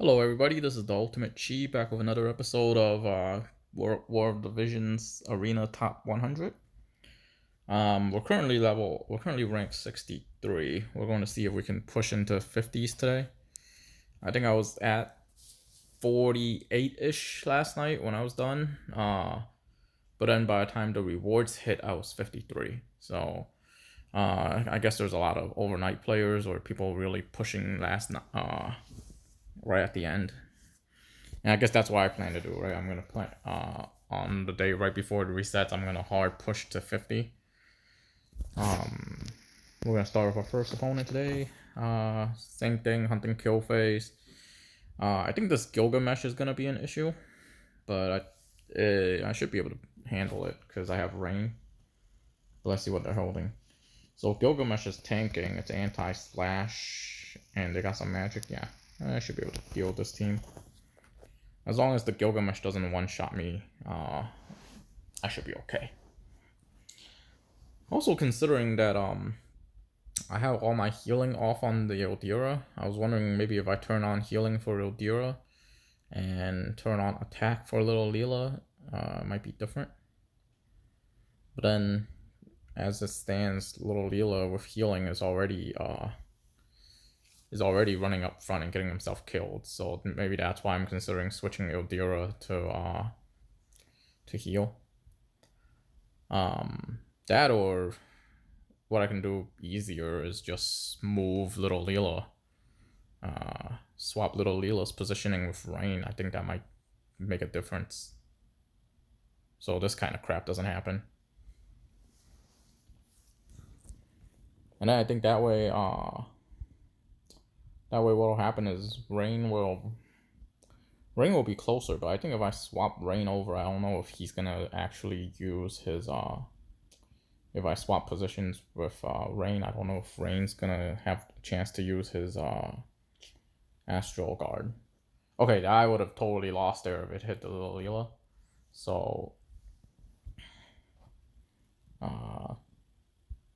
Hello, everybody. This is the Ultimate Chi back with another episode of War of Divisions Arena Top 100. We're currently ranked 63. We're going to see if we can push into 50s today. I think I was at 48-ish last night when I was done. But then by the time the rewards hit, I was 53. So I guess there's a lot of overnight players or people really pushing right at the end. And I guess that's what I plan to do, right? I'm gonna play on the day right before the resets. I'm gonna hard push to 50. Um, we're gonna start with our first opponent today. Same thing, hunting kill phase. I think this Gilgamesh is gonna be an issue, but I should be able to handle it because I have rain. But let's see what they're holding. So Gilgamesh is tanking. It's anti-slash, and they got some magic. Yeah, I should be able to deal with this team. As long as the Gilgamesh doesn't one-shot me, I should be okay. Also considering that I have all my healing off on the Ildira, I was wondering maybe if I turn on healing for Ildira and turn on attack for Little Leela, it might be different. But then, as it stands, Little Leela with healing is already running up front and getting himself killed. So maybe that's why I'm considering switching Ildira to heal. That or what I can do easier is just move Little Leela. Swap Little Leela's positioning with Rain. I think that might make a difference. So this kind of crap doesn't happen. And then I think that way what'll happen is Rain will be closer, but I think if I swap Rain over, I don't know if he's gonna actually use his if I swap positions with Rain, I don't know if Rain's gonna have a chance to use his Astral Guard. Okay, I would have totally lost there if it hit the Little Leela. So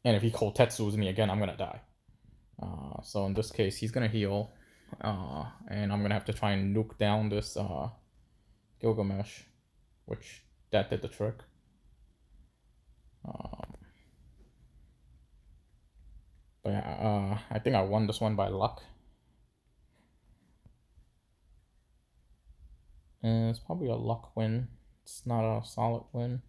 and if he Kotetsu's me again, I'm gonna die. So in this case, he's gonna heal. And I'm gonna have to try and nuke down this Gilgamesh, which that did the trick. But yeah, I think I won this one by luck. And it's probably a luck win. It's not a solid win.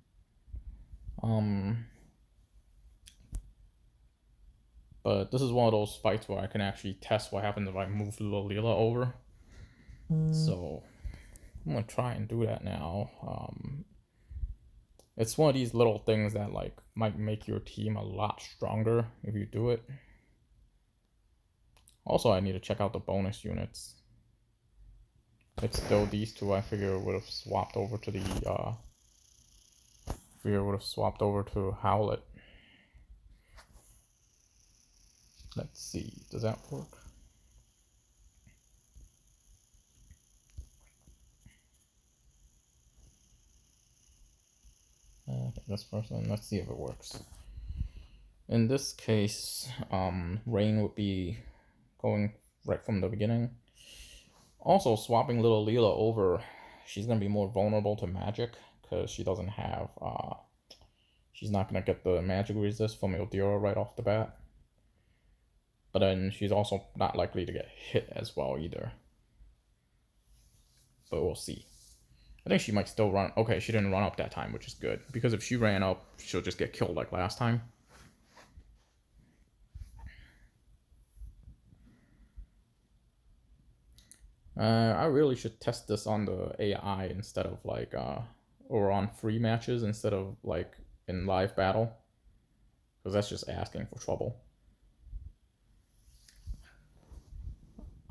But this is one of those fights where I can actually test what happens if I move Little Leela over. So I'm gonna try and do that now. It's one of these little things that like might make your team a lot stronger if you do it. Also, I need to check out the bonus units. It's still these two. I figure would have swapped over to the Howlet. Let's see, does that work? This person, let's see if it works. In this case, Rain would be going right from the beginning. Also, swapping Little Leela over, she's gonna be more vulnerable to magic because she doesn't have she's not gonna get the magic resist from Ildira right off the bat. But then she's also not likely to get hit as well either. But we'll see. I think she might still run. Okay, she didn't run up that time, which is good. Because if she ran up, she'll just get killed like last time. I really should test this on the AI instead of like, or on free matches instead of like in live battle. Because that's just asking for trouble.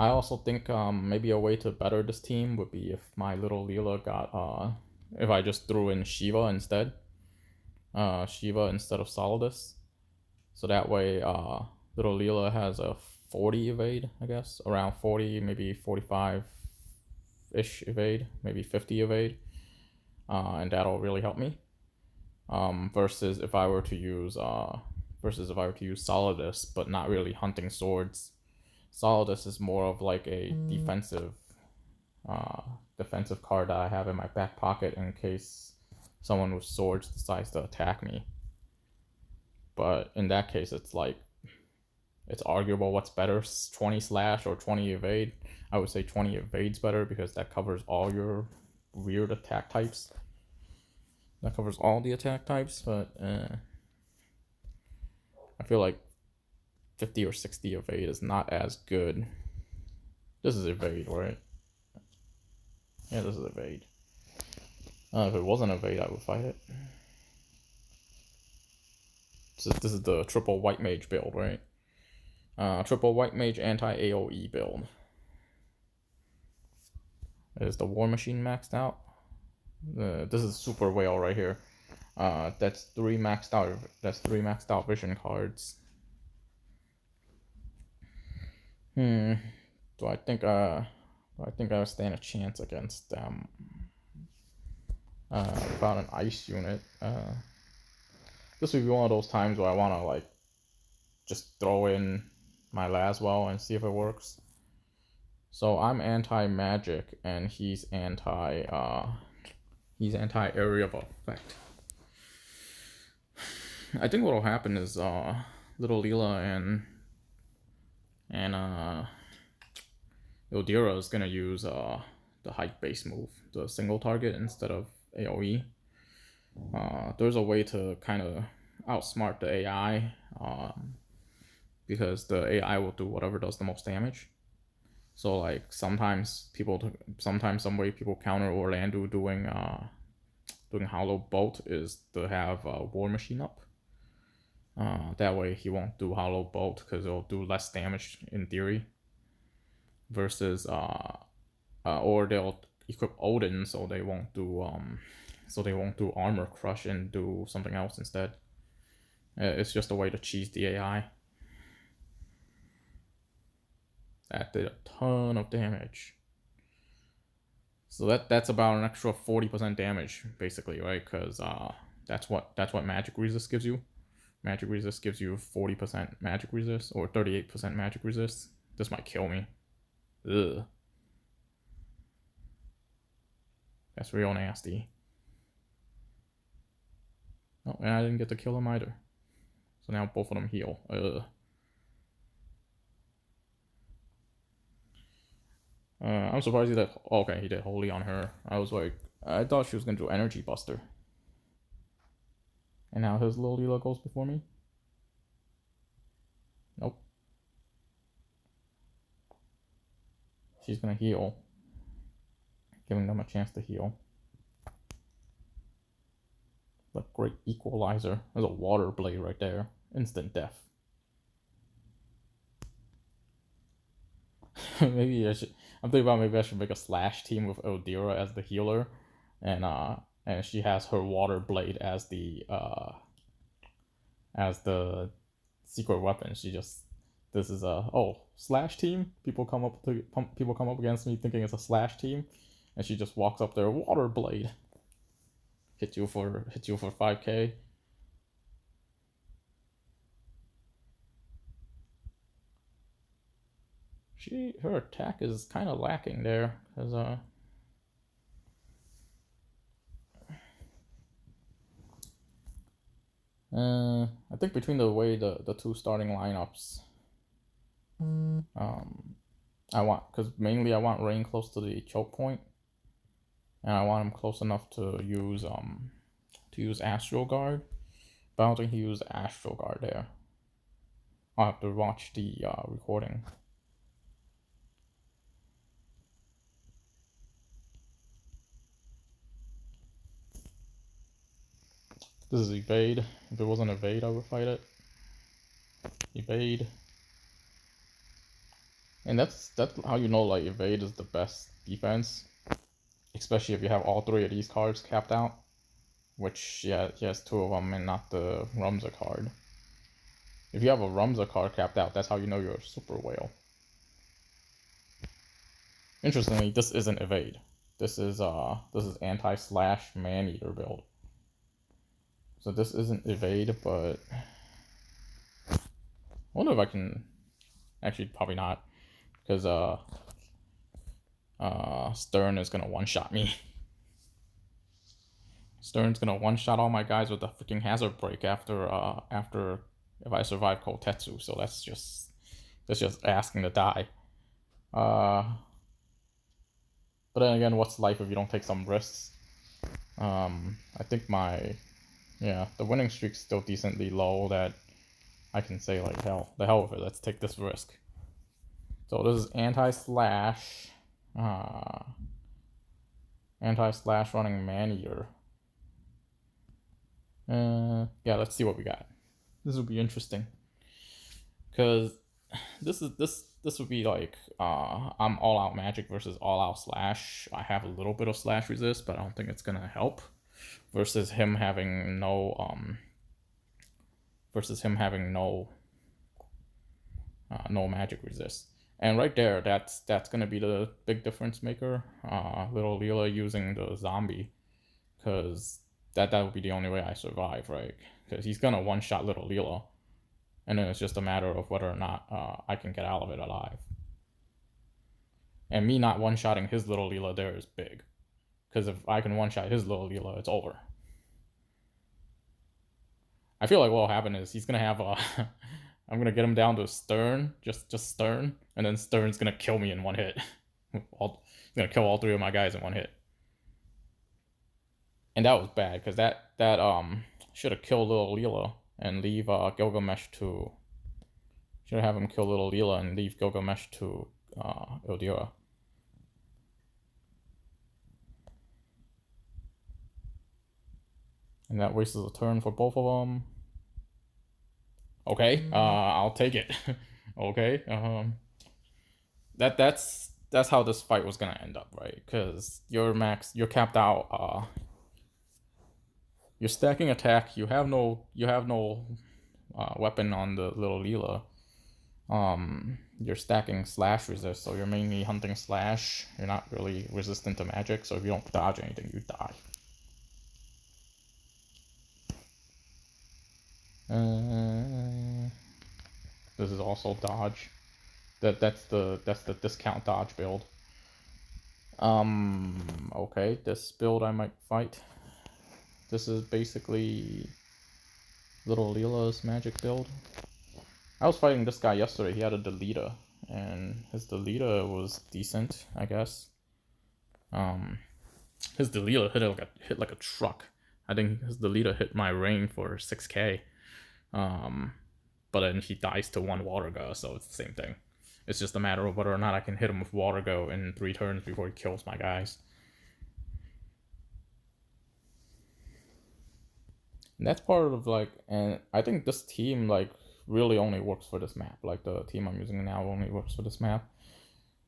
I also think maybe a way to better this team would be if my Little Leela got if I just threw in Shiva instead. Shiva instead of Solidus. So that way Little Leela has a 40 evade, I guess. Around 40, maybe 45-ish evade, maybe 50 evade. And that'll really help me. Versus if I were to use Solidus, but not really hunting swords. Solidus is more of like a defensive defensive card that I have in my back pocket in case someone with swords decides to attack me. But in that case, it's like, it's arguable what's better, 20 slash or 20 evade. I would say 20 evade's better because that covers all your weird attack types. That covers all the attack types, but I feel like 50 or 60 evade is not as good. This is evade, right? Yeah, this is evade. If it wasn't evade, I would fight it. So this is the triple white mage build, right? Triple white mage anti-AoE build. Is the war machine maxed out? This is super whale right here. That's three maxed out. That's three maxed out vision cards. Do I think I would stand a chance against them? Without an ice unit. This would be one of those times where I want to like just throw in my Laswell and see if it works. So I'm anti-magic and he's anti-area of effect. I think what'll happen is little Leela and Ildira is gonna use the hike base move, the single target instead of AoE. There's a way to kind of outsmart the AI, because the AI will do whatever does the most damage. So like sometimes some way people counter Orlando doing Hollow Bolt is to have War Machine up. That way he won't do Hollow Bolt because it'll do less damage in theory. Versus or they'll equip Odin so they won't do Armor Crush and do something else instead. It's just a way to cheese the AI. That did a ton of damage. So that's about an extra 40% damage, basically, right? Because that's what magic resist gives you. Magic resist gives you 40% magic resist or 38% magic resist. This might kill me. Ugh. That's real nasty. Oh, and I didn't get to kill him either. So now both of them heal. Ugh. I'm surprised he did. Okay, he did Holy on her. I was like, I thought she was gonna do Energy Buster. And now his little Leela goes before me. Nope. She's gonna heal. Giving them a chance to heal. But great equalizer. There's a water blade right there. Instant death. Maybe I should. I'm thinking about maybe I should make a slash team with Ildira as the healer, and she has her water blade as the secret weapon. This is a slash team. People come up against me thinking it's a slash team, and she just walks up there, water blade. Hit you for 5k. Her attack is kind of lacking there, because I think between the way the two starting lineups, mainly I want Rain close to the choke point, and I want him close enough to use Astral Guard, but I don't think he used Astral Guard there. I'll have to watch the recording. This is evade. If it wasn't evade, I would fight it. Evade. And that's how you know like evade is the best defense. Especially if you have all three of these cards capped out. Which, yeah, he has two of them and not the Rumza card. If you have a Rumza card capped out, that's how you know you're a super whale. Interestingly, this isn't evade. This is anti-slash man-eater build. So this isn't evade, but I wonder if I can. Actually, probably not, because Stern is gonna one-shot me. Stern's gonna one-shot all my guys with the freaking hazard break after if I survive Kotetsu. So that's just asking to die. But then again, what's life if you don't take some risks? I think the winning streak's still decently low that I can say like the hell with it. Let's take this risk. So this is anti-slash running man-eater. Yeah, let's see what we got. This will be interesting. Cause this would be like I'm all out magic versus all out slash. I have a little bit of slash resist, but I don't think it's gonna help. Versus him having no no magic resist. And right there, that's gonna be the big difference maker. Little Leela using the zombie, because that would be the only way I survive, right? Because he's gonna one-shot Little Leela, and then it's just a matter of whether or not I can get out of it alive. And me not one-shotting his Little Leela there is big, because if I can one-shot his Little Leela, it's over. I feel like what'll happen is he's gonna have I'm gonna get him down to Stern, just Stern, and then Stern's gonna kill me in one hit. He's gonna kill all 3 of my guys in one hit. And that was bad, because that should have killed Little Leela and leave Gilgamesh to... Should have him kill Little Leela and leave Gilgamesh to Ildira. And that wastes a turn for both of them. Okay, I'll take it. Okay, that's how this fight was gonna end up, right? Because you're capped out. You're stacking attack. You have no weapon on the Little Leela. You're stacking slash resist, so you're mainly hunting slash. You're not really resistant to magic, so if you don't dodge anything, you die. This is also dodge. That's the discount dodge build. Okay, this build I might fight. This is basically Little Leela's magic build. I was fighting this guy yesterday. He had a deleter, and his deleter was decent, I guess. His deleter hit like a truck. I think his deleter hit my rain for 6k. But then he dies to 1 water go, so it's the same thing. It's just a matter of whether or not I can hit him with water go in 3 turns before he kills my guys. And that's part of like, and I think this team like really only works for this map. Like the team I'm using now only works for this map,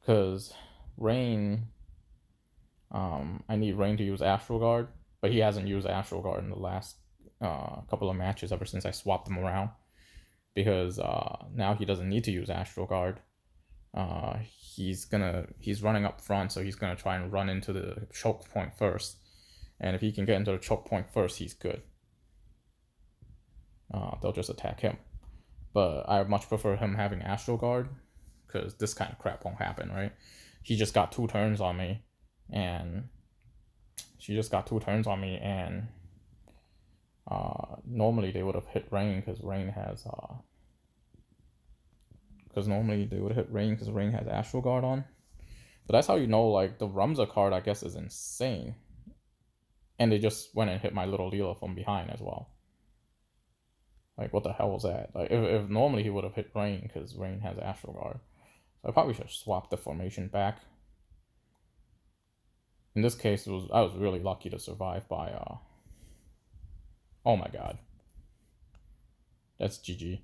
because Rain, I need Rain to use Astral Guard, but he hasn't used Astral Guard in the last couple of matches ever since I swapped them around, because now he doesn't need to use Astral Guard. He's running up front, so he's gonna try and run into the choke point first, and if he can get into the choke point first, he's good. They'll just attack him, but I much prefer him having Astral Guard, because this kind of crap won't happen, right? He just got 2 turns on me, and normally they would have hit Rain, because Rain has Astral Guard on. But that's how you know, like, the Rumza card, I guess, is insane. And they just went and hit my Little Leela from behind as well. Like, what the hell was that? Like, if normally he would have hit Rain, because Rain has Astral Guard. So I probably should swap the formation back. In this case, I was really lucky to survive by, oh my god. That's GG.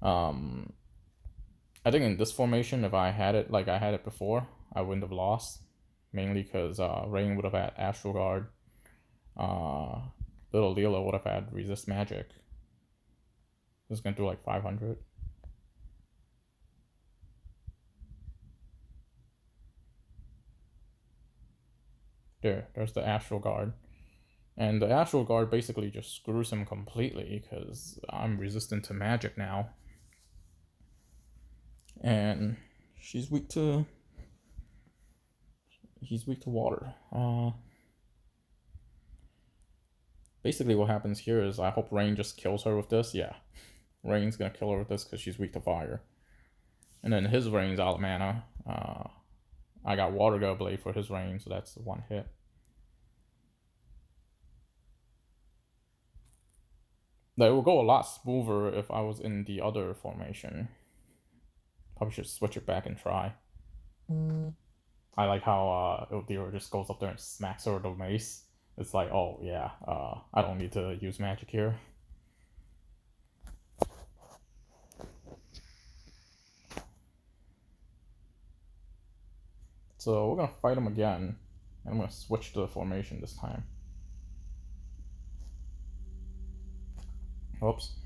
I think in this formation, if I had it like I had it before, I wouldn't have lost. Mainly because Rain would have had Astral Guard. Little Leela would have had Resist Magic. This is going to do like 500. There's the Astral Guard. And the Astral Guard basically just screws him completely, because I'm resistant to magic now. And she's weak to he's weak to water. Basically what happens here is I hope Rain just kills her with this. Yeah, Rain's gonna kill her with this because she's weak to fire. And then his Rain's out of mana. I got Water Gun Blade for his Rain, so that's one hit. That would go a lot smoother if I was in the other formation. Probably should switch it back and try. I like how Ildira just goes up there and smacks her with the mace. It's like, oh yeah, I don't need to use magic here. So we're gonna fight him again, and I'm gonna switch to the formation this time. Oops.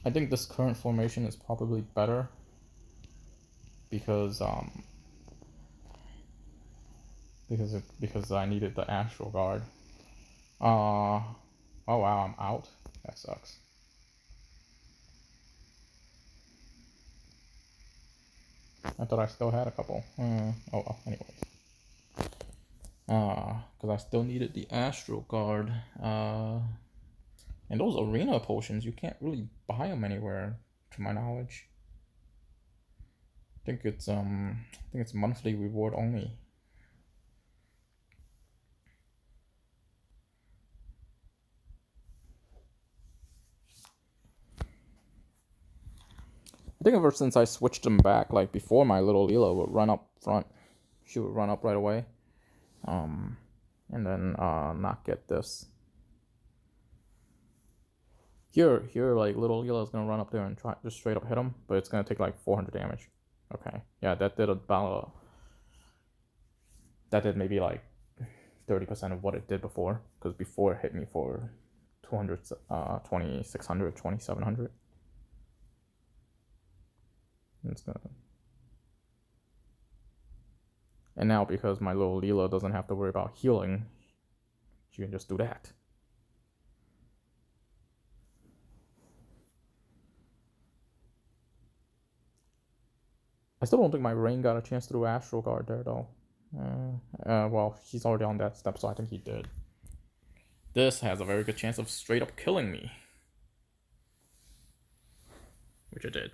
I think this current formation is probably better because I needed the Astral Guard. Oh wow, I'm out. That sucks. I thought I still had a couple. Oh well, anyways. Because I still needed the Astral Guard. And those arena potions, you can't really buy them anywhere, to my knowledge. I think it's monthly reward only. I think ever since I switched them back, like before, my little Leela would run up front. She would run up right away. And then not get this. Here, like little Leela is gonna run up there and try just straight up hit him, but it's gonna take like 400 damage. Okay, yeah, that did about that did maybe like 30% of what it did before, because before it hit me for 200, 2600, 2700. It's gonna. And now because my little Leela doesn't have to worry about healing, she can just do that. I still don't think my Rain got a chance to do Astral Guard there though. Well, he's already on that step, so I think he did. This has a very good chance of straight up killing me. Which it did.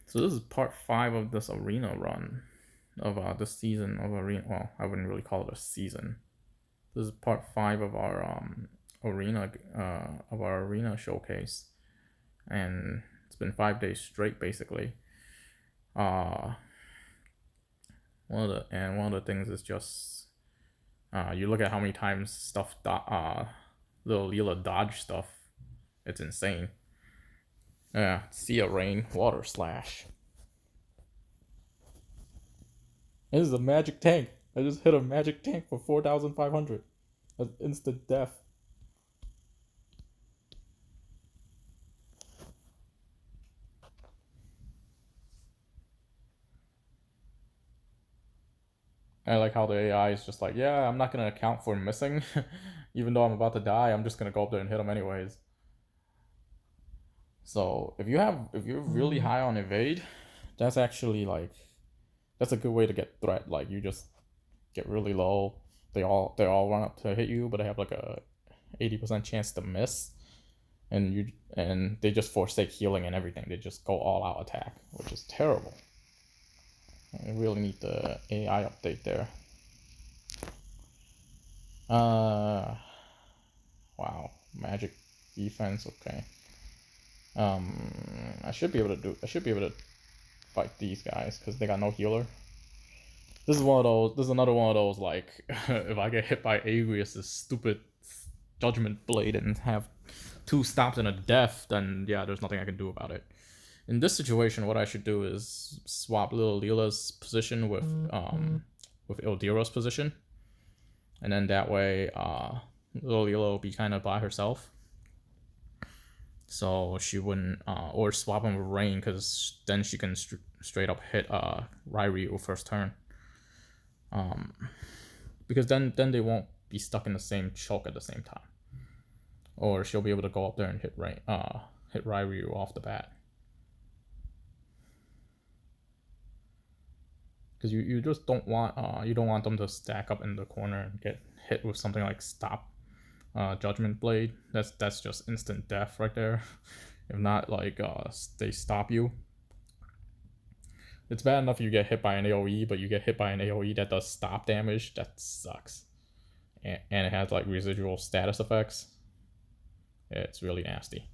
So this is part 5 of this arena run. Of this season of arena. Well, I wouldn't really call it a season. This is part 5 of our arena showcase, and it's been 5 days straight basically. One of the things is just you look at how many times stuff little Leela dodge stuff. It's insane. Yeah, Sea of Rain, Water Slash. This is a magic tank. I just hit a magic tank for 4,500. That's instant death. I like how the AI is just like, yeah, I'm not gonna account for missing, even though I'm about to die. I'm just gonna go up there and hit him anyways. So if you're really high on evade, that's actually like, that's a good way to get threat. Like you just get really low. They all run up to hit you, but they have like a 80% chance to miss, and they just forsake healing and everything. They just go all out attack, which is terrible. I really need the AI update there. Wow, magic defense. Okay. I should be able to fight these guys because they got no healer. This is another one of those like if I get hit by Agrius' stupid judgment blade and have 2 stops and a death, then yeah, there's nothing I can do about it. In this situation, what I should do is swap little Leela's position with Ildira's position, and then that way little Leela will be kind of by herself. so she wouldn't or swap him with Rain, because then she can straight up hit Ryu first turn. Because then they won't be stuck in the same choke at the same time, or she'll be able to go up there and hit Ryu off the bat. Because you just don't want them to stack up in the corner and get hit with something like Stop Judgment Blade. That's just instant death right there. If not, like they stop you. It's bad enough you get hit by an AoE, but you get hit by an AoE that does stop damage. That sucks. And it has like residual status effects. It's really nasty.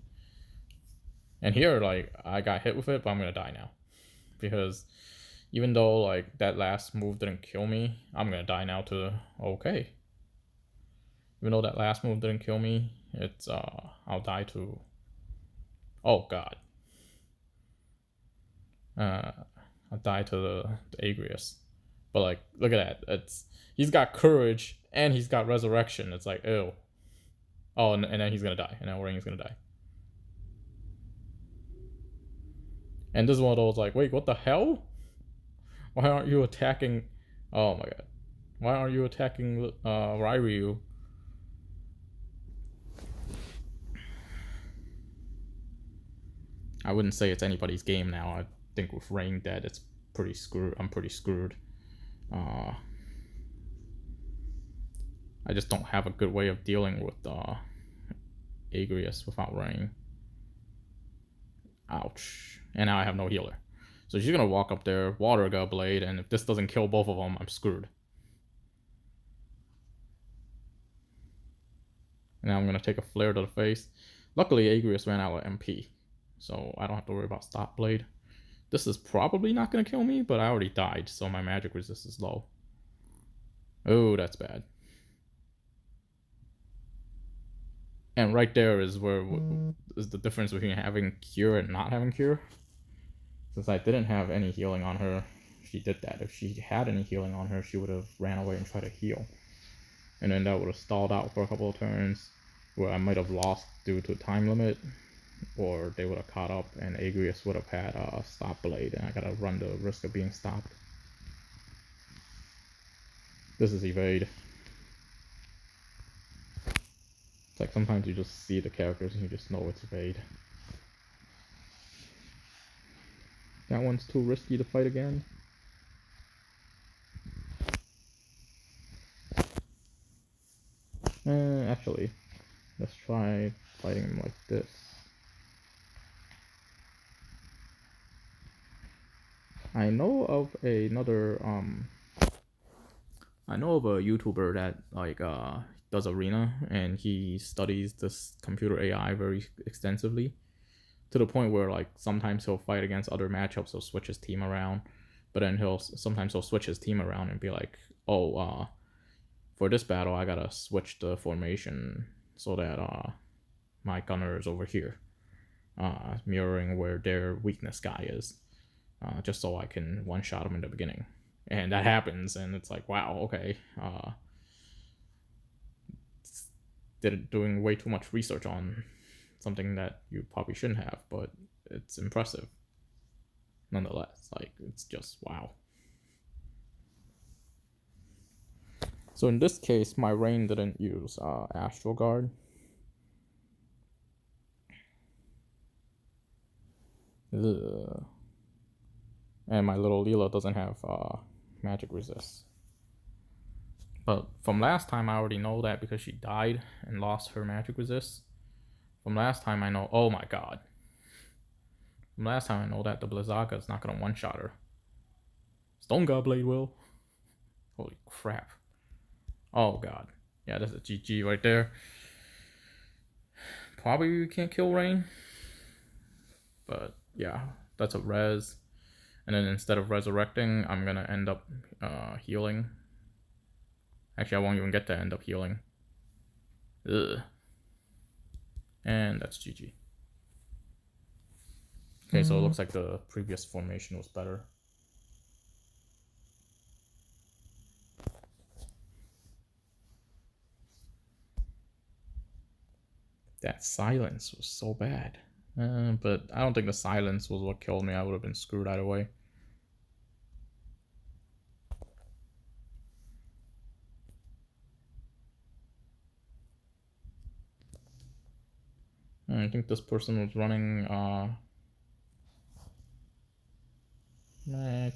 And here, like, I got hit with it, but I'm gonna die now. Because even though like that last move didn't kill me, I'm gonna die now to okay. Even though that last move didn't kill me, it's I'll die to oh god. I'll die to the Agrius. But like, look at that. He's got courage and he's got resurrection. It's like, ew. Oh, and then he's gonna die. And now Rain's gonna die. And this is one of those like, wait, what the hell? Why aren't you attacking? Oh my god. Why aren't you attacking Ryu? I wouldn't say it's anybody's game now. I think with Rain dead, it's pretty screwed. I'm pretty screwed. I just don't have a good way of dealing with Agrius without Rain. Ouch. And now I have no healer. So she's gonna walk up there, Water Gun Blade, and if this doesn't kill both of them, I'm screwed. And now I'm gonna take a flare to the face. Luckily, Agrius ran out of MP, so I don't have to worry about Stop Blade. This is probably not gonna kill me, but I already died, so my magic resist is low. Oh, that's bad. And right there is where is the difference between having cure and not having cure. Since I didn't have any healing on her, she did that. If she had any healing on her, she would have ran away and tried to heal. And then that would have stalled out for a couple of turns, where I might have lost due to time limit, or they would have caught up and Agrius would have had a Stop Blade, and I gotta run the risk of being stopped. This is evade. It's like sometimes you just see the characters and you just know it's evade. That one's too risky to fight again. Actually, let's try fighting him like this. I know of a YouTuber that like does arena, and he studies this computer AI very extensively, to the point where like sometimes he'll fight against other matchups, he'll switch his team around, but then sometimes he'll switch his team around and be like, oh, for this battle I gotta switch the formation so that my gunner is over here, mirroring where their weakness guy is, just so I can one-shot him in the beginning. And that happens, and it's like, wow, okay. Doing way too much research on something that you probably shouldn't have, but it's impressive nonetheless. Like, it's just wow. So in this case, my Rain didn't use Astral Guard. Ugh. And my little Leela doesn't have magic resist. But from last time, I already know that because she died and lost her magic resist. From last time, I know. Oh my god. From last time, I know that the Blizzaga is not gonna one-shot her. Stone God Blade will. Holy crap. Oh god. Yeah, that's a GG right there. Probably can't kill Rain. But yeah, that's a res. And then instead of resurrecting, I'm gonna end up healing. Actually, I won't even get to end up healing. Ugh. And that's GG. Okay, so it looks like the previous formation was better. That silence was so bad. But I don't think the silence was what killed me. I would have been screwed either way. I think this person was running. I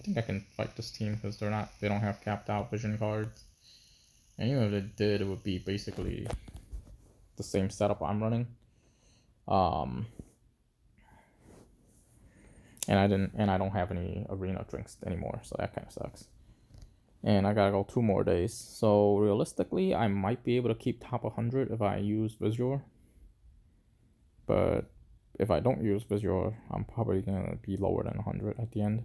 think I can fight this team because they don't have capped out vision cards. And even if they did, it would be basically the same setup I'm running. And I don't have any arena drinks anymore, so that kind of sucks. And I gotta go 2 more days. So realistically, I might be able to keep top 100 if I use Visual. But if I don't use Visual, I'm probably gonna be lower than 100 at the end.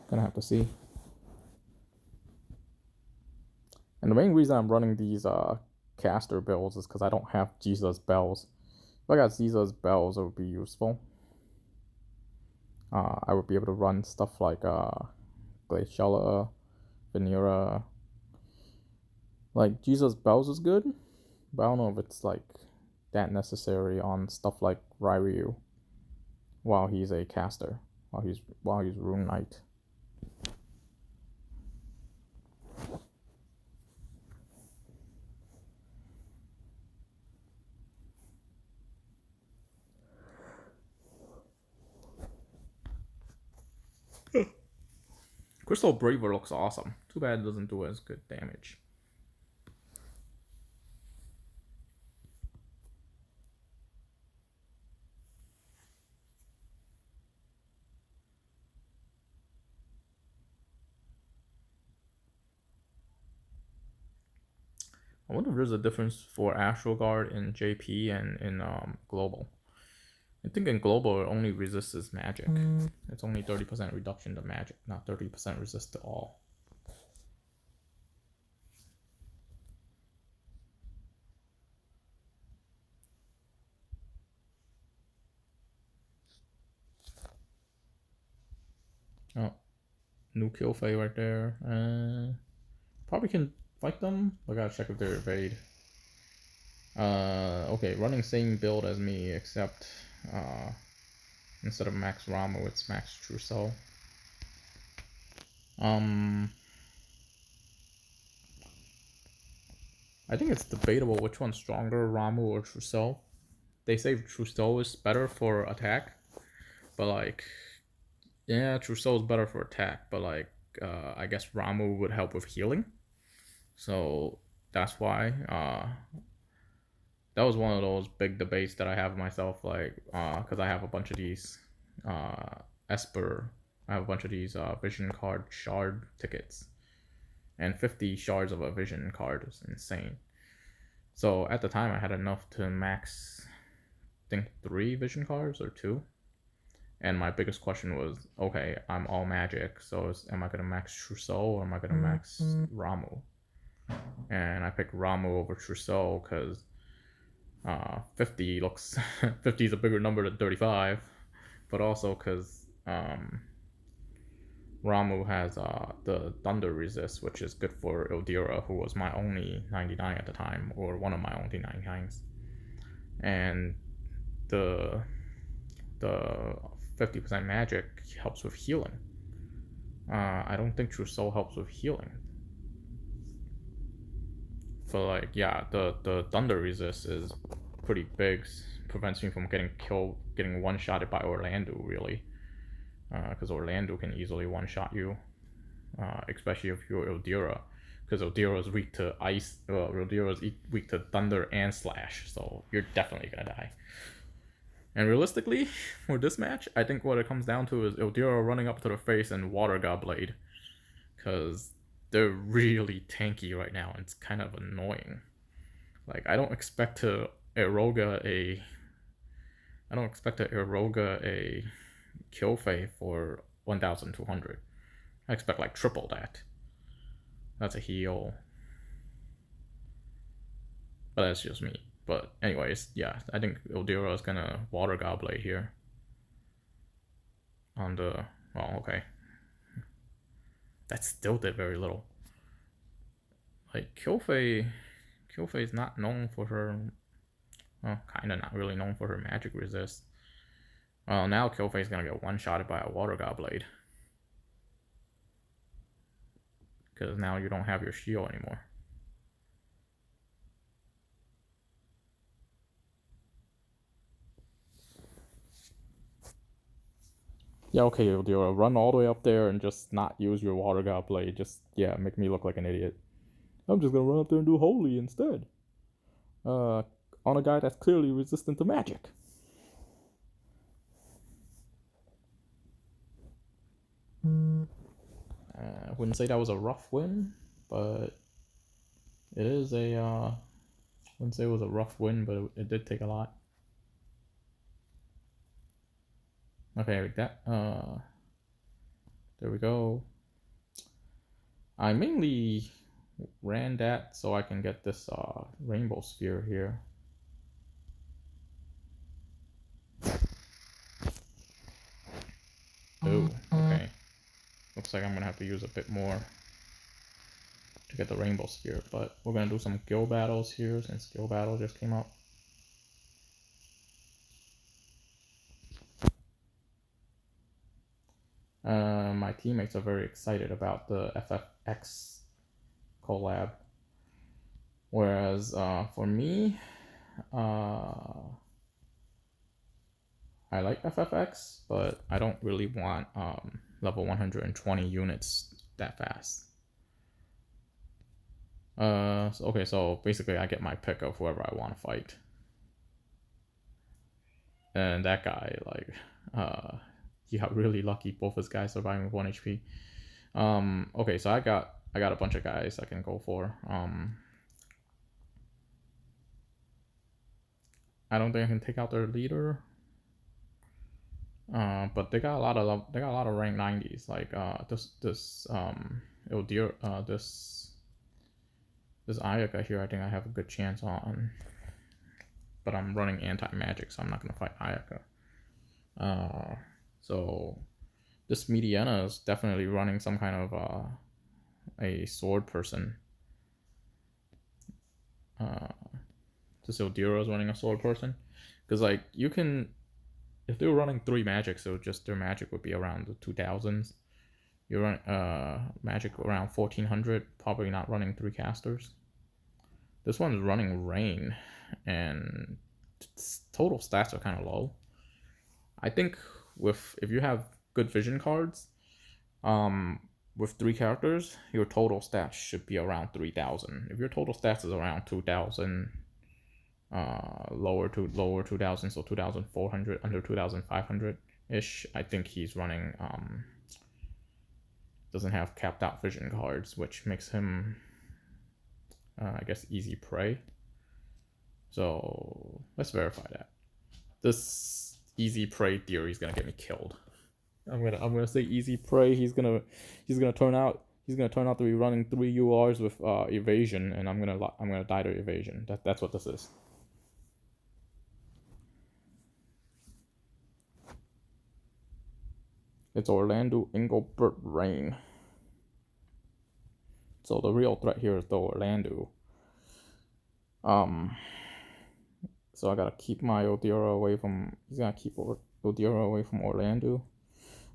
Gonna have to see. And the main reason I'm running these caster builds is because I don't have Jesus bells. If I got Jesus bells, it would be useful. I would be able to run stuff like Glaciella, Venera. Like Jesus bells is good, but I don't know if it's like that necessary on stuff like Ryu while he's a caster, while he's Rune Knight. Crystal Braver looks awesome. Too bad it doesn't do as good damage. I wonder if there's a difference for Astral Guard in JP and in Global. I think in Global it only resists magic. It's only 30% reduction to magic, not 30% resist to all. Oh, new Killfay right there. Probably can fight them. I gotta check if they're evade. Okay, running same build as me, except instead of Max Ramu, it's Max Trousseau. I think it's debatable which one's stronger, Ramu or Trousseau. They say Trousseau is better for attack, but like, yeah, Trousseau is better for attack, but like, I guess Ramu would help with healing. So that's why. That was one of those big debates that I have myself, like, because I have a bunch of these Esper. I have a bunch of these vision card shard tickets, and 50 shards of a vision card is insane. So at the time, I had enough to max, I think 3 vision cards or 2. And my biggest question was, okay, I'm all magic, so am I gonna max Trousseau or am I gonna max Ramu? And I picked Ramu over Trousseau because 50 looks 50 is a bigger number than 35, but also because Ramu has the Thunder Resist, which is good for Ildira, who was my only 99 at the time, or one of my only 99s. And the 50% magic helps with healing. I don't think Trousseau helps with healing. But like, yeah, the Thunder Resist is pretty big, prevents me from getting one-shotted by Orlando, really. Because Orlando can easily one-shot you, especially if you're Ildira. Because Ildira is weak to ice, Ildira is weak to thunder and slash, so you're definitely gonna die. And realistically, for this match, I think what it comes down to is Ildira running up to the face and Water God Blade. Because they're really tanky right now, and it's kind of annoying. Like, I don't expect to Eroga a Killfay for 1,200. I expect like triple that. That's a heal. But that's just me. But anyways, yeah, I think Ildira is gonna Water God Blade here. On the, well, okay. That still did very little. Like, Killfay Kyofei is not known for her, well, kind of not really known for her magic resist. Well, now Kyofei is gonna get one-shotted by a Water God Blade. Because now you don't have your shield anymore. Yeah, okay, you'll run all the way up there and just not use your Water God Blade. Just, yeah, make me look like an idiot. I'm just gonna run up there and do Holy instead. On a guy that's clearly resistant to magic. I wouldn't say that was a rough win, but it is a, I wouldn't say it was a rough win, but it did take a lot. Okay, like that, there we go. I mainly ran that so I can get this rainbow sphere here. Oh, okay. Looks like I'm gonna have to use a bit more to get the rainbow sphere, but we're gonna do some guild battles here since guild battle just came up. My teammates are very excited about the FFX collab, whereas for me, I like FFX, but I don't really want level 120 units that fast. Okay, so basically I get my pick of whoever I want to fight. And that guy, like, he got really lucky, both his guys surviving with 1 HP. Okay, so I got a bunch of guys I can go for. I don't think I can take out their leader. But they got a lot of rank 90s. Like this Ayaka here, I think I have a good chance on. But I'm running anti-magic, so I'm not gonna fight Ayaka. So this Mediana is definitely running some kind of a sword person. This Ildira is running a sword person, because like you can, if they were running 3 magic, so just their magic would be around the 2000s. You run magic around 1400, probably not running 3 casters. This one's running rain, and total stats are kind of low. I think if you have good vision cards, with 3 characters, your total stats should be around 3000. If your total stats is around 2000, lower 2000, so 2400, under 2500 ish, I think he's running doesn't have capped out vision cards, which makes him I guess easy prey. So let's verify that. This easy prey theory is gonna get me killed. I'm gonna say easy prey. He's gonna turn out to be running 3 URs with evasion, and I'm gonna die to evasion. That's what this is. It's Orlando Engelbert Rain. So the real threat here is the Orlando. So I gotta keep my Ildira away from. He's gonna keep Ildira away from Orlando.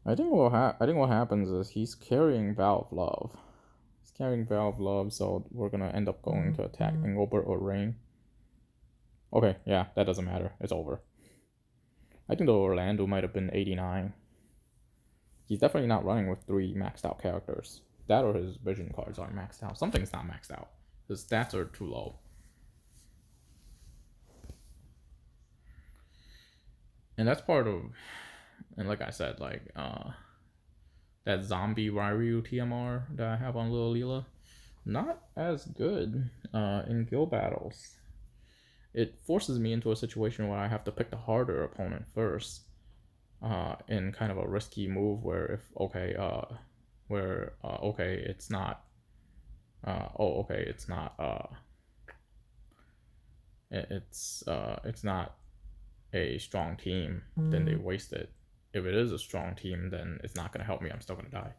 I think what happens is he's carrying Valve Love. He's carrying Valve Love, so we're gonna end up going to attack Engelbert or Rain. Okay, yeah, that doesn't matter. It's over. I think the Orlando might have been 89. He's definitely not running with 3 maxed out characters. That or his vision cards aren't maxed out. Something's not maxed out. His stats are too low. And that's part of, and like I said, like that zombie Ryu TMR that I have on Lil Leela, not as good in guild battles. It forces me into a situation where I have to pick the harder opponent first, in kind of a risky move where if it's not it's not a strong team, then they waste it. If it is a strong team, then it's not gonna help me. I'm still gonna die.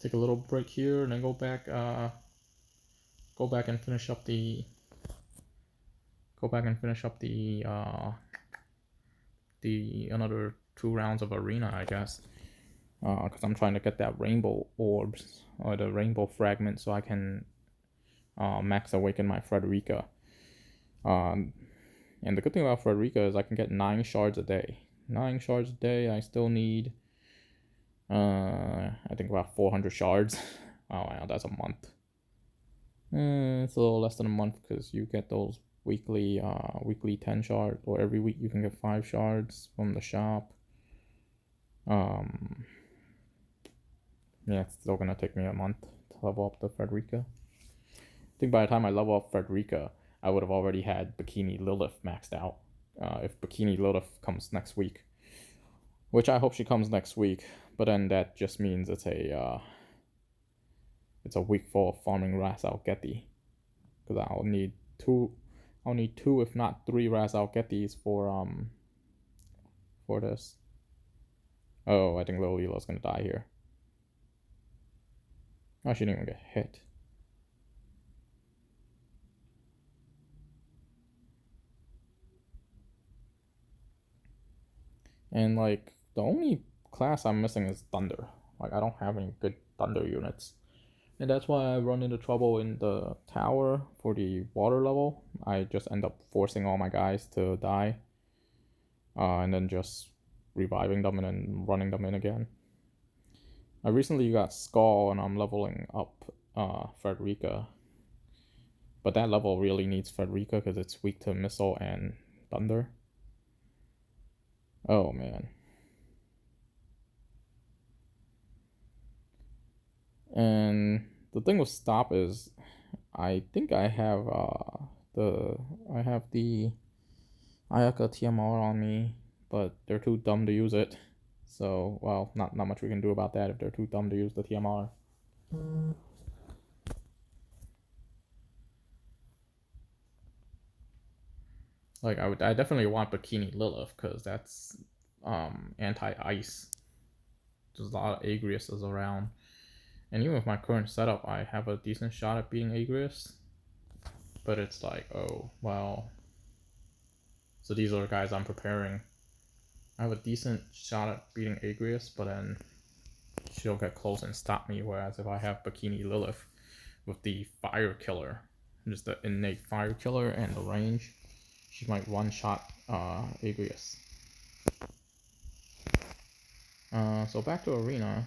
take a little break here and then go back and finish up the another 2 rounds of arena, I guess. Because I'm trying to get that rainbow orbs or the rainbow fragment so I can max awaken my Frederica. And the good thing about Frederica is I can get 9 shards a day. 9 shards a day. I still need I think about 400 shards. Oh wow, that's a month. It's a little less than a month because you get those weekly 10 shards, or every week you can get 5 shards from the shop. Yeah, it's still gonna take me a month to level up the Frederica. I think by the time I level up Frederica, I would have already had Bikini Lilith maxed out. If Bikini Lilith comes next week, which I hope she comes next week, but then that just means it's a week full of farming Ras Al Gheti, because I'll need two, if not 3 Ras Al Ghetis for this. Oh, I think Lil Lila's gonna die here. Oh, she didn't even get hit. And like the only class I'm missing is Thunder. Like I don't have any good Thunder units. And that's why I run into trouble in the tower for the water level. I just end up forcing all my guys to die. And then just reviving them and then running them in again. I recently got Skull and I'm leveling up Frederica. But that level really needs Frederica because it's weak to Missile and Thunder. Oh man. And the thing with Stop is I think I have the Ayaka TMR on me, but they're too dumb to use it. So, well, not much we can do about that if they're too dumb to use the TMR. Like I definitely want Bikini Lilith because that's anti-ice. There's a lot of Agriuses around. And even with my current setup, I have a decent shot at beating Agrius. But it's like, oh, well. So these are the guys I'm preparing. I have a decent shot at beating Agrius, but then she'll get close and stop me. Whereas if I have Bikini Lilith with the Fire Killer, just the innate Fire Killer and the range, she might one-shot Agrius. So back to Arena.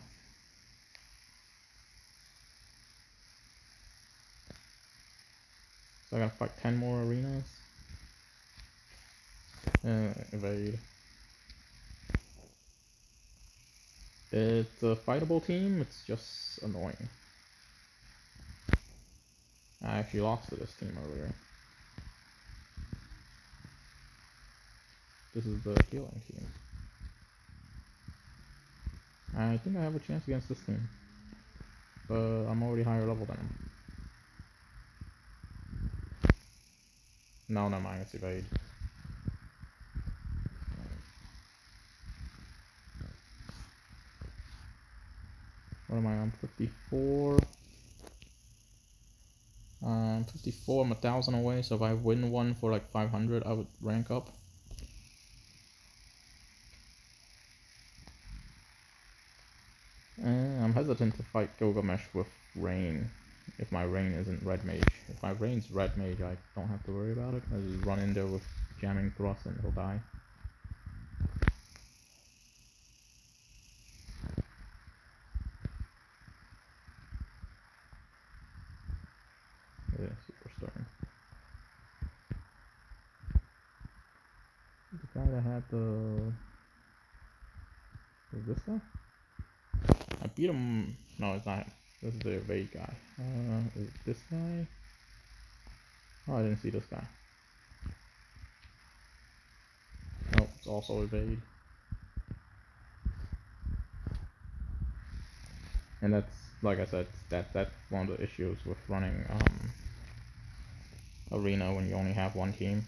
So I gotta fight 10 more arenas. Evade. It's a fightable team, it's just annoying. I actually lost to this team earlier. This is the healing team. I think I have a chance against this team. But I'm already higher level than him. No, never mind, it's evade. What am I on? 54. 54, I'm 1,000 away, so if I win one for like 500, I would rank up. I'm hesitant to fight Gilgamesh with Rain if my Rain isn't Red Mage. If my Rain's Red Mage, I don't have to worry about it. I just run in there with Jamming Thrust and he'll die. Yeah, Super Stern. The guy that had the... Is this guy? I beat him... No, it's not him. This is the evade guy. Is it this guy? Oh, I didn't see this guy. Oh, it's also evade. And that's, like I said, that's one of the issues with running Arena when you only have one team.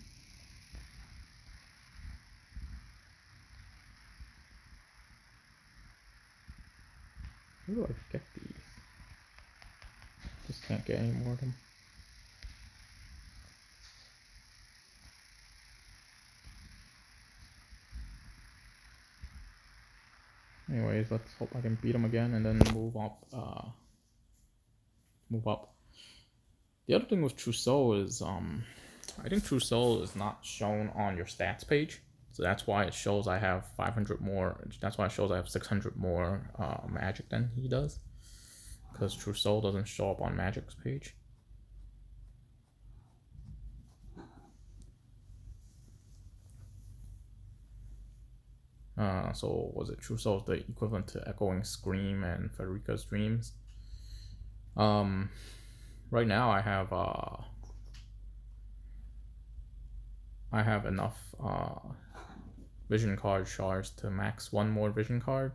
Where do I get these? can't get any more of them. Anyways, let's hope I can beat him again and then move up. Move up. The other thing with Trousseau is, I think Trousseau is not shown on your stats page, so that's why it shows I have 500 more. That's why it shows I have 600 more magic than he does, because Trousseau doesn't show up on Magic's page. So was it Trousseau's the equivalent to Echoing Scream and Frederica's Dreams? Right now I have enough vision card shards to max one more vision card.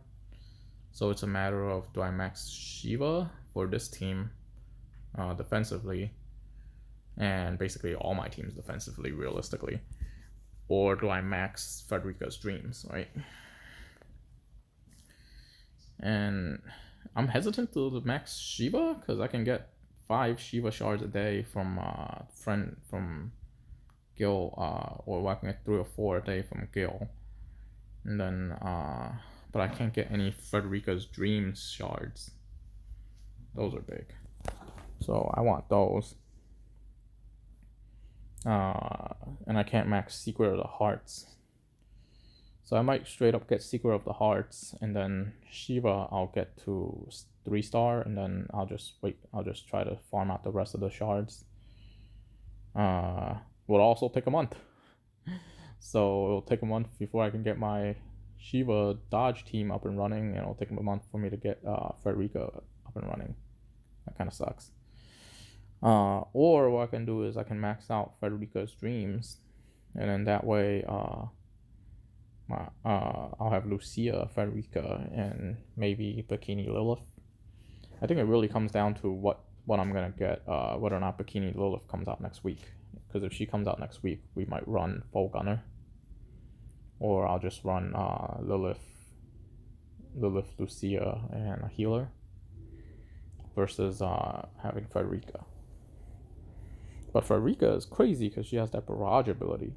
So it's a matter of, do I max Shiva for this team defensively, and basically all my teams defensively realistically, or do I max Frederica's Dreams, right? And I'm hesitant to max Shiva because I can get 5 Shiva shards a day from Gil, or I can get 3 or 4 a day from Gil, and then but I can't get any Frederica's Dreams shards. Those are big, so I want those. And I can't max Secret of the Hearts, so I might straight up get Secret of the Hearts, and then Shiva I'll get to 3-star, and then I'll just wait. I'll just try to farm out the rest of the shards. Will also take a month, so it'll take a month before I can get my Shiva dodge team up and running, and it'll take a month for me to get Frederica up and running. That kind of sucks. Or what I can do is I can max out Frederica's Dreams, and then that way I'll have Lucia, Frederica, and maybe Bikini Lilith. I think it really comes down to what I'm gonna get, whether or not Bikini Lilith comes out next week. Because if she comes out next week, we might run full gunner, or I'll just run Lilith, Lucia, and a healer versus having Frederica. But Frederica is crazy because she has that barrage ability.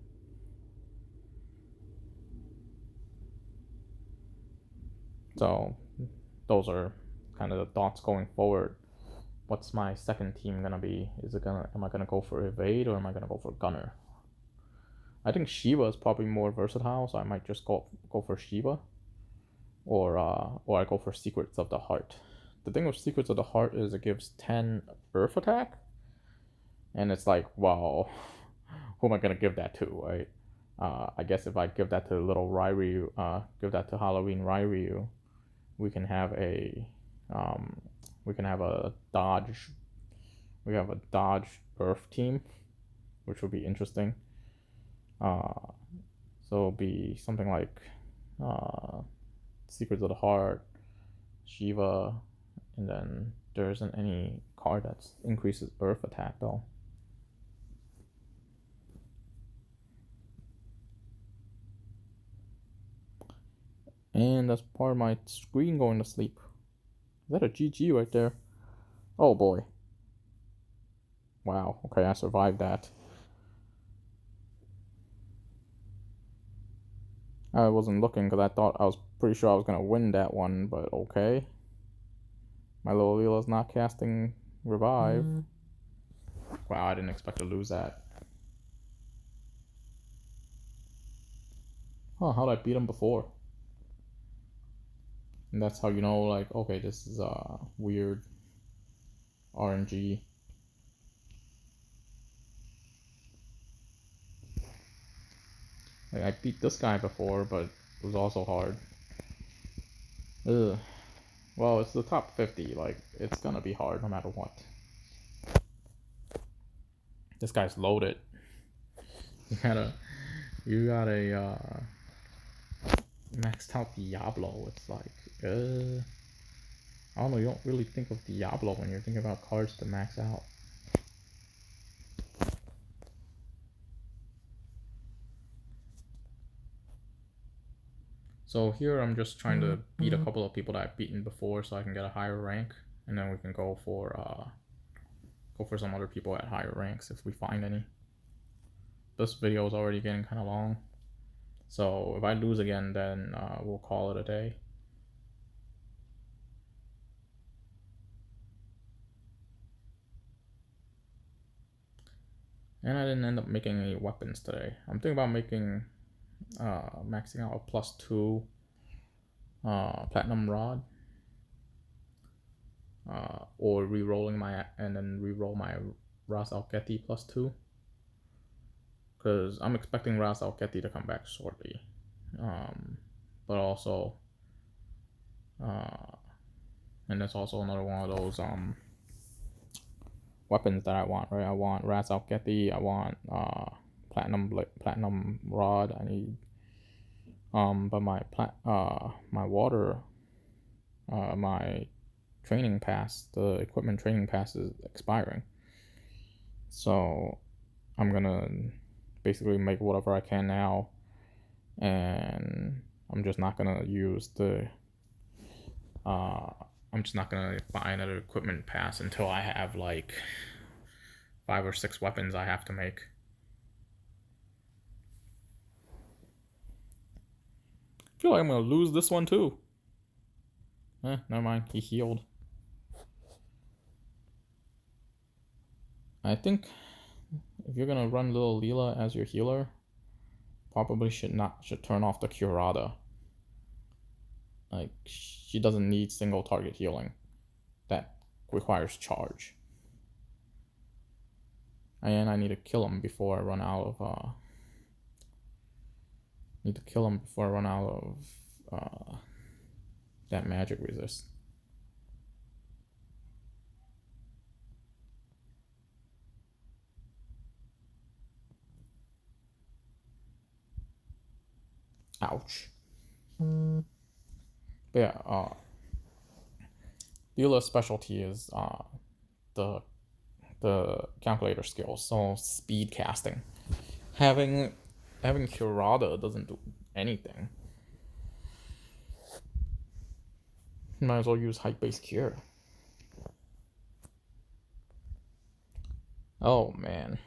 So those are kind of the thoughts going forward. What's my second team gonna be? Am I gonna go for evade, or am I gonna go for gunner? I think Shiva is probably more versatile, so I might just go for Shiva, or I go for Secrets of the Heart. The thing with Secrets of the Heart is it gives 10 Earth attack, and it's like, wow, who am I gonna give that to, right? I guess if I give that to little Ryryu, give that to Halloween Ryryu, we can have a dodge. We have a dodge Earth team, which would be interesting. So it'll be something like Secrets of the Heart, Shiva, and then there isn't any card that increases Earth attack though. And that's part of my screen going to sleep. Is that a GG right there? Oh boy. Wow, okay, I survived that. I wasn't looking because I was pretty sure I was gonna win that one, but okay. My little Leela's not casting Revive. Wow, I didn't expect to lose that. Huh, how'd I beat him before? And that's how you know, like, okay, this is weird RNG. Like, I beat this guy before, but it was also hard. Ugh. Well, it's the top 50, like, it's gonna be hard no matter what. This guy's loaded. You got a maxed out Diablo. It's like, I don't know, you don't really think of Diablo when you're thinking about cards to max out. So here I'm just trying to beat a couple of people that I've beaten before so I can get a higher rank, and then we can go for go for some other people at higher ranks if we find any. This video is already getting kind of long, so if I lose again, then we'll call it a day. And I didn't end up making any weapons today. I'm thinking about making, maxing out a +2 platinum rod, or re-rolling my, and then re-roll my Ras Al Khaimah +2, because I'm expecting Ras Al Khaimah to come back shortly, but also, and that's also another one of those weapons that I want, right? I want Ras Al Khaimah, I want platinum rod. I need, but my my water, my training pass, the equipment training pass is expiring, so I'm gonna basically make whatever I can now, and I'm just not gonna use the I'm just not gonna buy another equipment pass until I have like 5 or 6 weapons I have to make. I feel like I'm gonna lose this one too. Never mind, he healed. I think if you're gonna run little Leela as your healer, probably should turn off the Curada. Like, she doesn't need single target healing. That requires charge. And I need to kill him before I run out of that magic resist. Ouch. But yeah, Leela's specialty is the calculator skills, so speed casting. Having Curada doesn't do anything. Might as well use height-based cure. Oh man.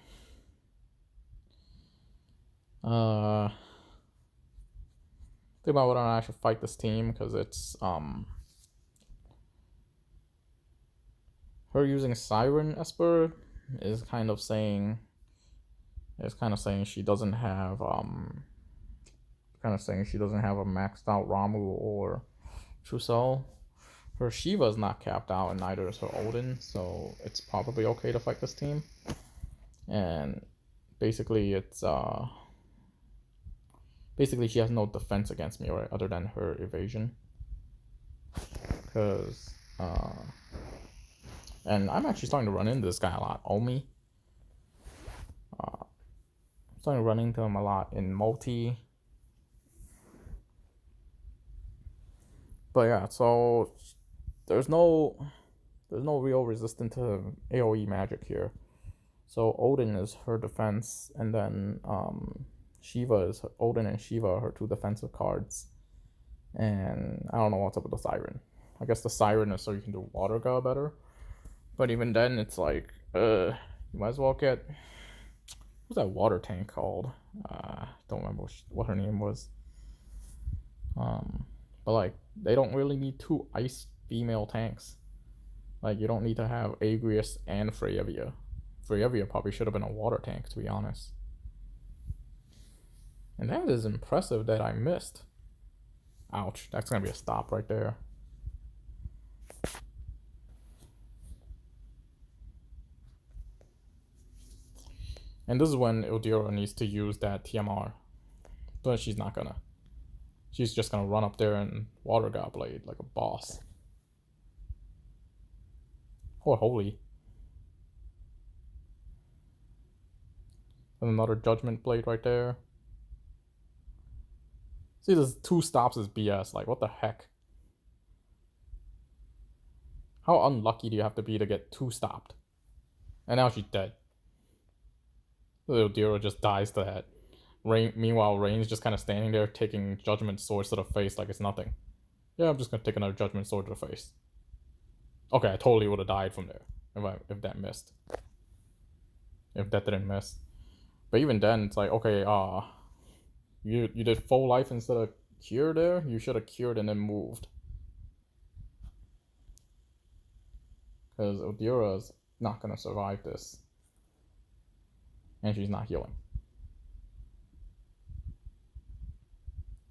Think about whether or not I should fight this team, because it's her using Siren Esper is kind of saying she doesn't have a maxed out Ramu or Trusel. Her Shiva is not capped out, and neither is her Odin, so it's probably okay to fight this team. And basically it's she has no defense against me, right, other than her evasion. Because and I'm actually starting to run into this guy a lot, Omi. I'm starting to run into him a lot in multi. But yeah, so there's no real resistance to AoE magic here. So Odin is her defense, and then Shiva is Odin and Shiva are her 2 defensive cards. And I don't know what's up with the Siren. I guess the Siren is so you can do Water God better. But even then, it's like, you might as well get, what's that water tank called? Don't remember what her name was. But like, they don't really need 2 ice female tanks. Like, you don't need to have Agrius and Freyevia. Freyevia probably should have been a water tank, to be honest. And that is impressive that I missed. Ouch, that's gonna be a stop right there. And this is when Ildira needs to use that TMR. But she's not gonna. She's just gonna run up there and Water God Blade like a boss. Oh, holy. And another Judgment Blade right there. See, there's 2 stops is BS. Like, what the heck? How unlucky do you have to be to get 2 stopped? And now she's dead. Little Dira just dies to that. Meanwhile, Rain's just kind of standing there taking Judgment Swords to the face like it's nothing. Yeah, I'm just gonna take another Judgment Sword to the face. Okay, I totally would have died from there. if that missed. If that didn't miss. But even then, it's like, okay, you did full life instead of cure there? You should have cured and then moved. Because Odira's not going to survive this. And she's not healing.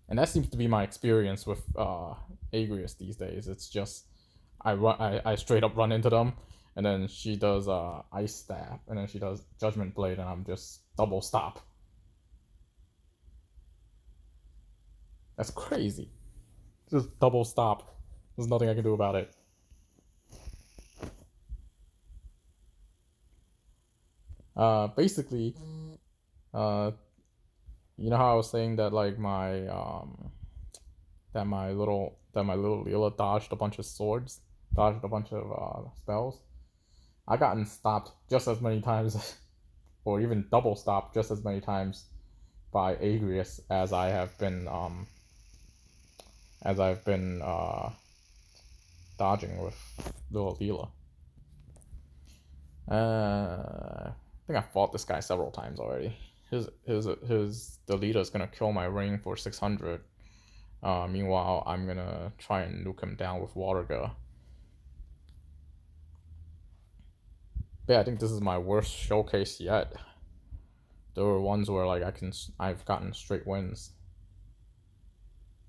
And that seems to be my experience with Agrius these days. It's just I straight up run into them, and then she does Ice Stab, and then she does Judgment Blade, and I'm just double stop. That's crazy. Just double stop. There's nothing I can do about it. Basically, you know how I was saying that like my little Leela dodged a bunch of swords, dodged a bunch of spells. I gotten stopped just as many times, or even double stopped just as many times by Agrius as I've been dodging with little Leela. I think I fought this guy several times already. His Delita is gonna kill my ring for 600. Meanwhile, I'm gonna try and nuke him down with Waterga. But yeah, I think this is my worst showcase yet. There were ones where like I've gotten straight wins.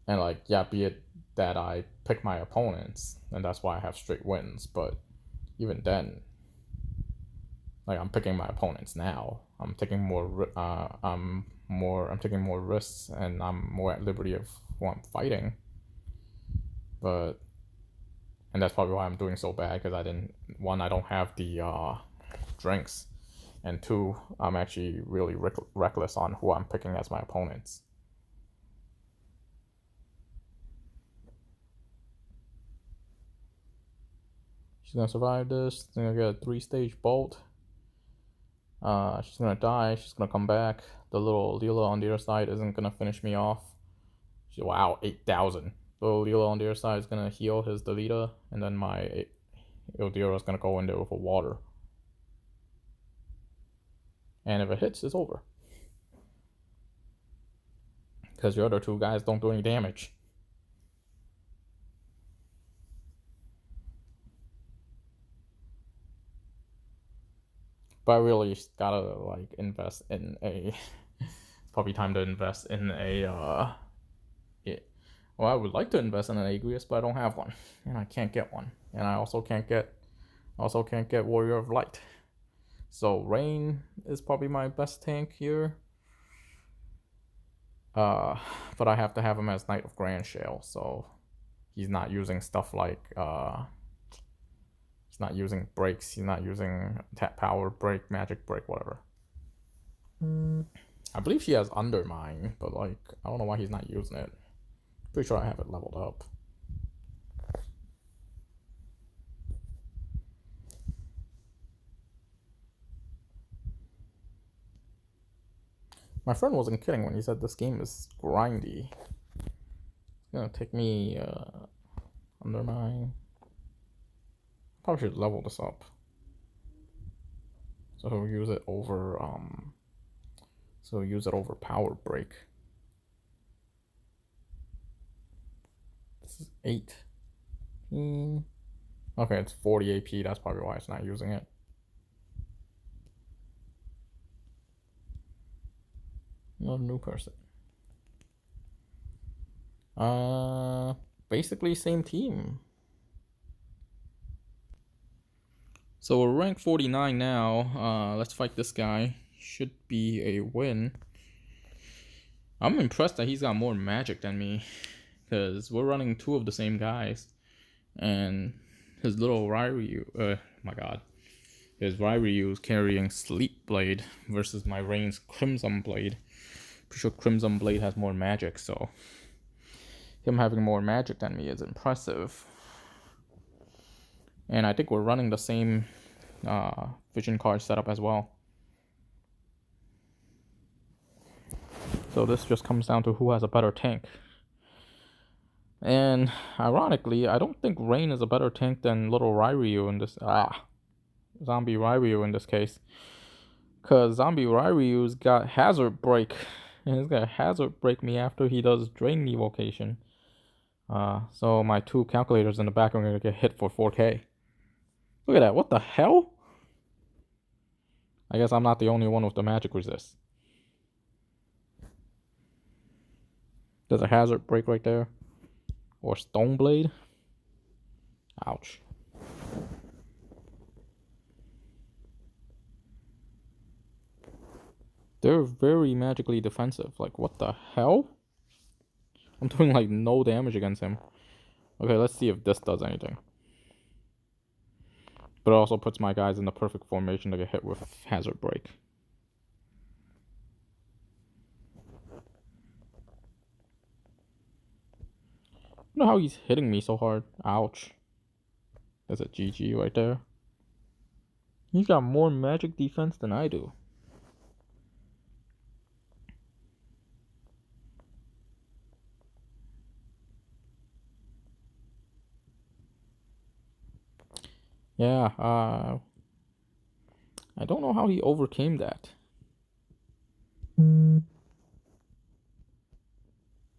And like, yeah, be it that I pick my opponents, and that's why I have straight wins, but even then, like, I'm picking my opponents now. I'm taking more taking more risks, and I'm more at liberty of who I'm fighting. And that's probably why I'm doing so bad, because I don't have the drinks, and two, I'm actually really reckless on who I'm picking as my opponents. She's gonna survive this. She's gonna get a 3-stage bolt. She's gonna die. She's gonna come back. The little Leela on the other side isn't gonna finish me off. Wow, 8,000. The little Leela on the other side is gonna heal his Delita, and then my Odira is gonna go in there with a water. And if it hits, it's over. Because your other two guys don't do any damage. But I really gotta like invest in a. It's probably time to invest in a. Well, I would like to invest in an Agrius, but I don't have one, and I can't get one, and I also can't get Warrior of Light. So Rain is probably my best tank here. But I have to have him as Knight of Grand Shale, so he's not using stuff like he's not using breaks, he's not using tap power break, magic break, whatever. I believe he has Undermine, but like I don't know why he's not using it. Pretty sure I have it leveled up. My friend wasn't kidding when he said this game is grindy. It's gonna take me Undermine. Probably should level this up. So he'll use it over power break. This is 18. Okay, it's 40 AP, that's probably why it's not using it. Not a new person. Basically same team. So we're ranked 49 now. Let's fight this guy. Should be a win. I'm impressed that he's got more magic than me, because we're running two of the same guys, and his little Ryryu, his Ryryu is carrying Sleep Blade versus my Rain's Crimson Blade. Pretty sure Crimson Blade has more magic, so him having more magic than me is impressive. And I think we're running the same vision card setup as well. So this just comes down to who has a better tank. And ironically, I don't think Rain is a better tank than little Ryryu in this. Zombie Ryu in this case. Because Zombie Ryu's got Hazard Break. And he's got Hazard Break me after he does Drain Evocation. So my 2 calculators in the back are going to get hit for 4K. Look at that. What the hell? I guess I'm not the only one with the magic resist. There's a Hazard Break right there. Or Stone Blade. Ouch. They're very magically defensive. Like, what the hell? I'm doing, like, no damage against him. Okay, let's see if this does anything. But it also puts my guys in the perfect formation to get hit with Hazard Break. I don't know how he's hitting me so hard. Ouch. There's a GG right there. He's got more magic defense than I do. Yeah, I don't know how he overcame that.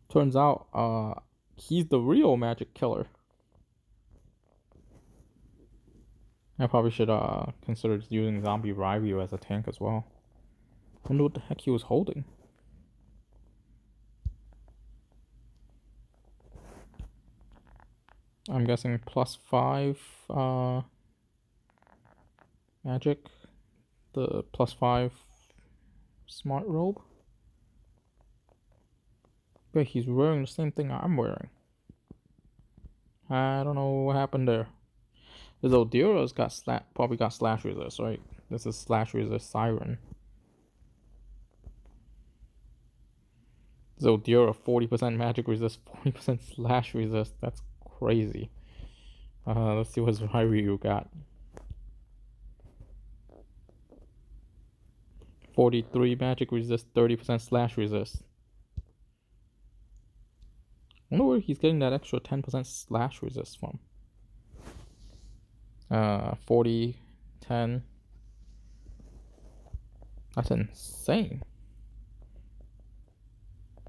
Turns out, he's the real magic killer. I probably should consider using Zombie Ryu as a tank as well. I wonder what the heck he was holding. I'm guessing +5 magic. The +5 smart robe. Wait, he's wearing the same thing I'm wearing. I don't know what happened there. This Odira's probably got slash resist, right? This is slash resist Siren. Zodira 40% magic resist, 40% slash resist. That's crazy. Let's see what Ryu got. 43 magic resist, 30% slash resist. I wonder where he's getting that extra 10% slash resist from. 40, 10. That's insane.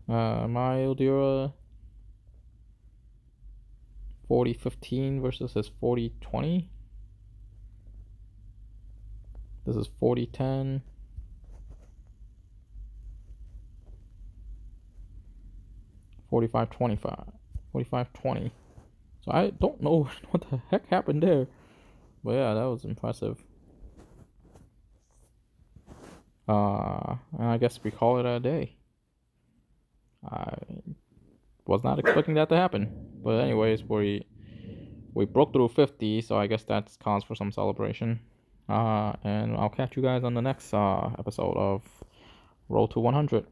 My Odira 40-15 versus his 40-20. This is 40-10. 45-25. 45-20. So I don't know what the heck happened there. But yeah, that was impressive. And I guess we call it a day. I was not expecting that to happen. But anyways, we broke through 50, so I guess that's cause for some celebration. And I'll catch you guys on the next episode of Road to 100.